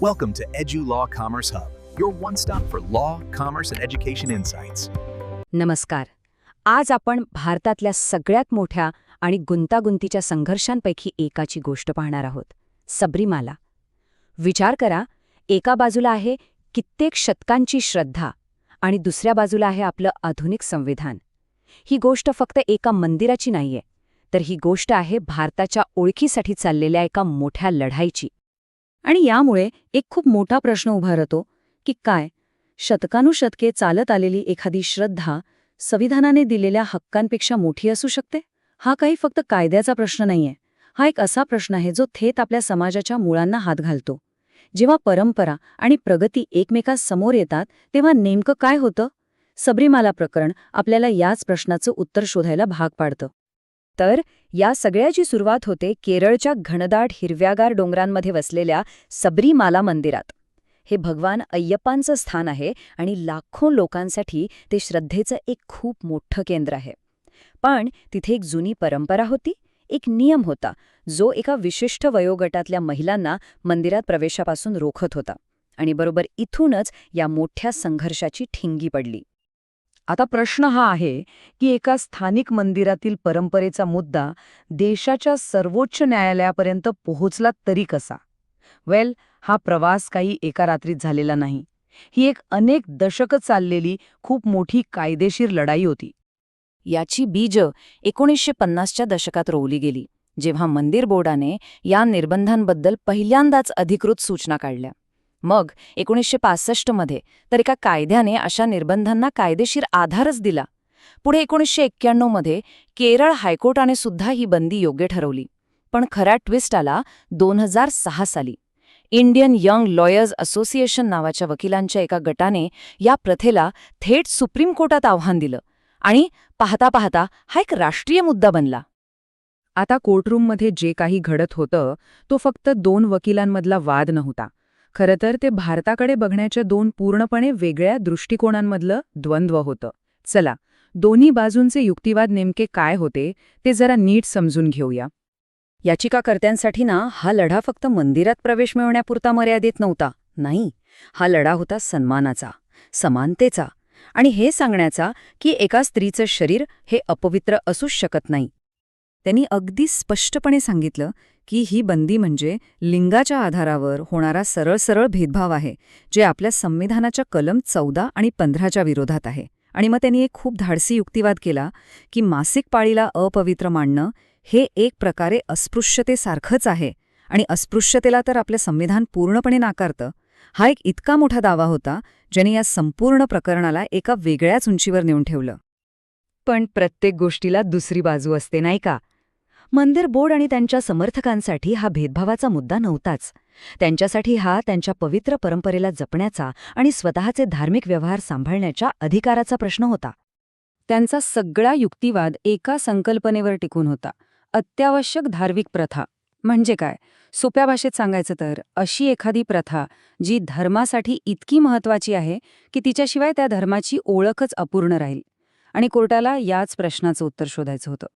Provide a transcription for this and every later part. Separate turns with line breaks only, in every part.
Welcome to Edu Law Commerce Hub, your one-stop for law, commerce, and education insights.
नमस्कार. आज आपण भारतातल्या सगळ्यात मोठ्या आणि गुंतागुंतीच्या संघर्षांपैकी एकाची गोष्ट पाहणार आहोत, सबरीमाला. विचार करा, एका बाजूला आहे कित्येक शतकांची श्रद्धा आणि दुसऱ्या बाजूला आहे आपलं आधुनिक संविधान. ही गोष्ट फक्त एका मंदिराची नाहीये, तर ही गोष्ट आहे भारताच्या ओळखीसाठी चाललेल्या एका मोठ्या लढाईची. आणि यामुळे एक खूप मोठा प्रश्न उभा राहतो की काय शतकानुशतके चालत आलेली एखादी श्रद्धा संविधानाने दिलेल्या हक्कांपेक्षा मोठी असू शकते? हा काही फक्त कायद्याचा प्रश्न नाहीये. हा एक असा प्रश्न आहे जो थेट आपल्या समाजाच्या मुळांना हात घालतो. जेव्हा परंपरा आणि प्रगती एकमेकास समोर येतात तेव्हा नेमकं काय होतं? सबरीमाला प्रकरण आपल्याला याच प्रश्नाचं उत्तर शोधायला भाग पाडतं. तर या सगळ्याची सुरुवात होते केरळच्या घनदाट हिरव्यागार डोंगरांमध्ये वसलेल्या सबरीमाला मंदिरात. हे भगवान अय्यप्पांचं स्थान आहे आणि लाखो लोकांसाठी ते श्रद्धेचं एक खूप मोठं केंद्र आहे. पण तिथे एक जुनी परंपरा होती, एक नियम होता जो एका विशिष्ट वयोगटातल्या महिलांना मंदिरात प्रवेशापासून रोखत होता. आणि बरोबर इथूनच या मोठ्या संघर्षाची ठिंगी पडली.
आता प्रश्न हा आहे की एका स्थानिक मंदिरातील परंपरेचा मुद्दा देशाच्या सर्वोच्च न्यायालयापर्यंत पोहोचला तरी कसा? हा प्रवास काही एका रात्रीत झालेला नाही. ही एक अनेक दशकं चाललेली खूप मोठी कायदेशीर लढाई होती.
याची बीजं 1950च्या दशकात रोवली गेली, जेव्हा मंदिर बोर्डाने या निर्बंधांबद्दल पहिल्यांदाच अधिकृत सूचना काढल्या. मग 1965मध्ये तर एका कायद्याने अशा निर्बंधांना कायदेशीर आधारच दिला. पुढे 1991मध्ये केरळ हायकोर्टाने सुद्धा ही बंदी योग्य ठरवली. पण खरा ट्विस्ट आला 2006 साली. इंडियन यंग लॉयर्स असोसिएशन नावाच्या वकिलांच्या एका गटाने या प्रथेला थेट सुप्रीम कोर्टात आव्हान दिलं. आणि पाहता पाहता हा एक राष्ट्रीय मुद्दा बनला.
आता कोर्टरूममध्ये जे काही घडत होतं तो फक्त दोन वकिलांमधला वाद नव्हता. खरं तर ते भारताकडे बघण्याच्या दोन पूर्णपणे वेगळ्या दृष्टिकोनांमधलं द्वंद्व होतं. चला, दोन्ही बाजूंचे युक्तिवाद नेमके काय होते ते जरा नीट समजून घेऊया.
याचिकाकर्त्यांसाठी हा लढा फक्त मंदिरात प्रवेश मिळवण्यापुरता मर्यादित नव्हता. नाही, हा लढा होता सन्मानाचा, समानतेचा आणि हे सांगण्याचा की एका स्त्रीचं शरीर हे अपवित्र असूच शकत नाही. त्यांनी अगदी स्पष्टपणे सांगितलं की ही बंदी म्हणजे लिंगाच्या आधारावर होणारा सरळ भेदभाव आहे, जे आपल्या संविधानाच्या कलम 14 आणि 15च्या विरोधात आहे. आणि मग त्यांनी एक खूप धाडसी युक्तिवाद केला की मासिक पाळीला अपवित्र मानणं हे एक प्रकारे अस्पृश्यतेसारखंच आहे आणि अस्पृश्यतेला तर आपलं संविधान पूर्णपणे नाकारतं. हा एक इतका मोठा दावा होता ज्याने या संपूर्ण प्रकरणाला एका वेगळ्याच उंचीवर नेऊन ठेवलं. पण प्रत्येक गोष्टीला दुसरी बाजू असते, नाही का? मंदिर बोर्ड आणि त्यांच्या समर्थकांसाठी हा भेदभावाचा मुद्दा नव्हताच. त्यांच्यासाठी हा त्यांच्या पवित्र परंपरेला जपण्याचा आणि स्वतःचे धार्मिक व्यवहार सांभाळण्याच्या अधिकाराचा प्रश्न होता. त्यांचा सगळा युक्तिवाद एका संकल्पनेवर टिकून होता, अत्यावश्यक धार्मिक प्रथा. म्हणजे काय? सोप्या भाषेत सांगायचं तर अशी एखादी प्रथा जी धर्मासाठी इतकी महत्वाची आहे की तिच्याशिवाय त्या धर्माची ओळखच अपूर्ण राहील. आणि कोर्टाला याच प्रश्नाचं उत्तर शोधायचं होतं.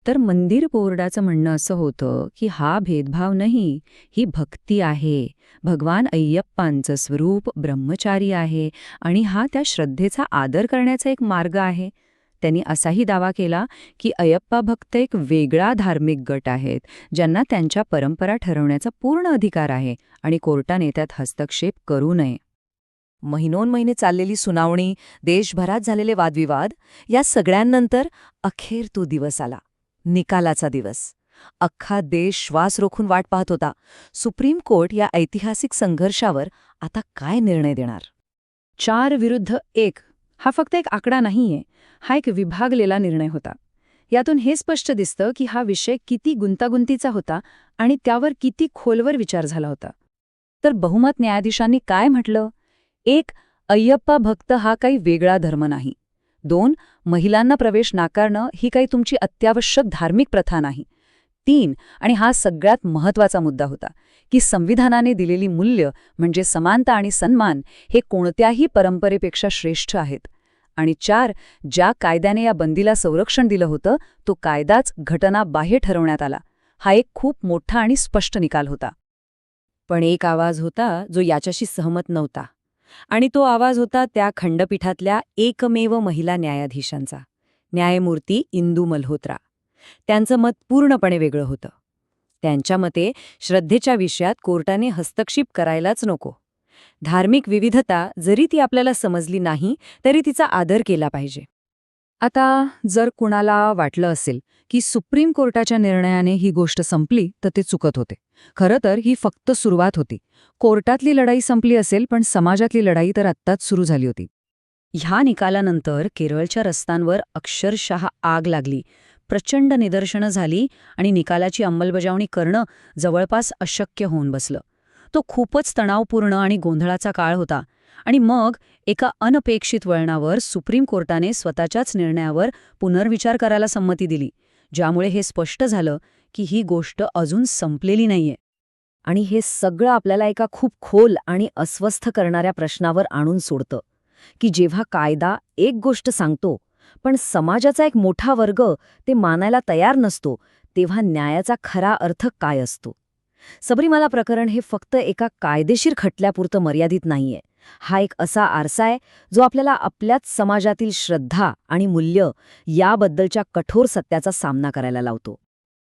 तर मंदिर बोर्डाचं म्हणणं असं होतं की हा भेदभाव नाही, ही भक्ती आहे. भगवान अय्यप्पांचं स्वरूप ब्रह्मचारी आहे आणि हा त्या श्रद्धेचा आदर करण्याचा एक मार्ग आहे. त्यांनी असाही दावा केला की अय्यप्पा भक्त एक वेगळा धार्मिक गट आहेत ज्यांना त्यांच्या परंपरा ठरवण्याचा पूर्ण अधिकार आहे आणि कोर्टाने त्यात हस्तक्षेप करू नये. महिनोन्महिने चाललेली सुनावणी, देशभरात झालेले वादविवाद, या सगळ्यांनंतर अखेर तो दिवस आला, निकालाचा दिवस. अख्खा देश श्वास रोखून वाट पाहत होता. सुप्रीम कोर्ट या ऐतिहासिक संघर्षावर आता काय निर्णय देणार? 4-1 हा फक्त एक आकडा नाहीये, हा एक विभागलेला निर्णय होता. यातून हे स्पष्ट दिसतं की हा विषय किती गुंतागुंतीचा होता आणि त्यावर किती खोलवर विचार झाला होता. तर बहुमत न्यायाधीशांनी काय म्हटलं? 1. अय्यप्पा भक्त हा काही वेगळा धर्म नाही. 2. महिलांना प्रवेश नाकारणं ही काही तुमची अत्यावश्यक धार्मिक प्रथा नाही. 3. आणि हा सगळ्यात महत्त्वाचा मुद्दा होता की संविधानाने दिलेली मूल्य म्हणजे समानता आणि सन्मान हे कोणत्याही परंपरेपेक्षा श्रेष्ठ आहेत. आणि 4. ज्या कायद्याने या बंदीला संरक्षण दिलं होतं तो कायदाच घटनाबाह्य ठरवण्यात आला. हा एक खूप मोठा आणि स्पष्ट निकाल होता. पण एक आवाज होता जो याच्याशी सहमत नव्हता. आणि तो आवाज होता त्या खंडपीठातल्या एकमेव महिला न्यायाधीशांचा, न्यायमूर्ती इंदू मल्होत्रा. त्यांचं मत पूर्णपणे वेगळं होतं. त्यांच्या मते श्रद्धेच्या विषयात कोर्टाने हस्तक्षेप करायलाच नको. धार्मिक विविधता जरी ती आपल्याला समजली नाही तरी तिचा आदर केला पाहिजे.
आता जर कुणाला वाटलं असेल की सुप्रीम कोर्टाच्या निर्णयाने ही गोष्ट संपली तर ते चुकत होते. खरं तर ही फक्त सुरुवात होती. कोर्टातली लढाई संपली असेल पण समाजातली लढाई तर आत्ताच सुरू झाली होती.
ह्या निकालानंतर केरळच्या रस्त्यांवर अक्षरशः आग लागली. प्रचंड निदर्शनं झाली आणि निकालाची अंमलबजावणी करणं जवळपास अशक्य होऊन बसलं. तो खूपच तणावपूर्ण आणि गोंधळाचा काळ होता. आणि मग एका अनपेक्षित वळणावर सुप्रीम कोर्टाने स्वतःच्याच निर्णयावर पुनर्विचार करायला संमती दिली, ज्यामुळे हे स्पष्ट झालं की ही गोष्ट अजून संपलेली नाहीये. आणि हे सगळं आपल्याला एका खूप खोल आणि अस्वस्थ करणाऱ्या प्रश्नावर आणून सोडतं की जेव्हा कायदा एक गोष्ट सांगतो पण समाजाचा एक मोठा वर्ग ते मानायला तयार नसतो, तेव्हा न्यायाचा खरा अर्थ काय असतो. सबरीमाला प्रकरण हे फक्त एका कायदेशीर खटल्यापुरतं मर्यादित नाहीये. हा एक असा आरसा आहे जो आपल्याला आपल्याच समाजातील श्रद्धा आणि मूल्य याबद्दलच्या कठोर सत्याचा सामना करायला लावतो.